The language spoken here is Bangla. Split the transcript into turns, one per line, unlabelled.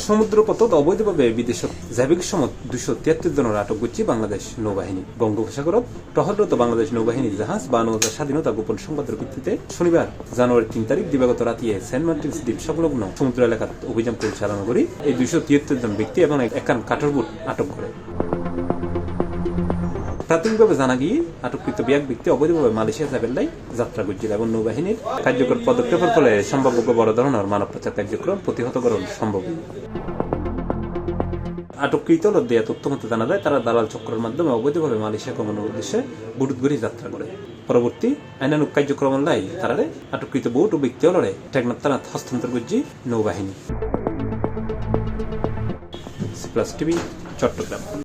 সমুদ্রপথত অবৈধভাবে বিদেশত যাবিক সমত 273 জনের আটক করছে বাংলাদেশ নৌবাহিনী। বঙ্গোপসাগরত টহলরত বাংলাদেশ নৌবাহিনীর জাহাজ বা নৌজার স্বাধীনতা গোপন সংবাদের ভিত্তিতে শনিবার জানুয়ারি 3 তারিখ দিবাগত রাতিয়ে সেন্ট মার্টিনস দ্বীপ সংলগ্ন সমুদ্র এলাকাত অভিযান পরিচালনা করে এই 273 জন ব্যক্তি এবং একান কাঠরবোট আটক করে। প্রাথমিকভাবে জানা গিয়ে আটককৃত ব্যক্তি অবৈধভাবে মালয়েশিয়া যাবেলাই যাত্রা করছিল এবং নৌবাহিনীর কার্যকর পদক্ষেপের ফলে সম্ভাব্য বড় ধরনের মানব পাচার কার্যক্রম প্রতিহত করা সম্ভব। আটককৃত দেয়া তথ্য মতে জানা যায় তারা দালাল চক্রের মাধ্যমে অবৈধভাবে মালয়েশিয়া গমনের উদ্দেশ্যে বুটুতগড়ি যাত্রা করে। পরবর্তী আইনানুগ কার্যক্রম লাই তারা আটককৃত বুট ও ব্যক্তি হলরে টেকনাফ থানাত হস্তান্তর করছে নৌবাহিনী। Plus TV, Chittagong.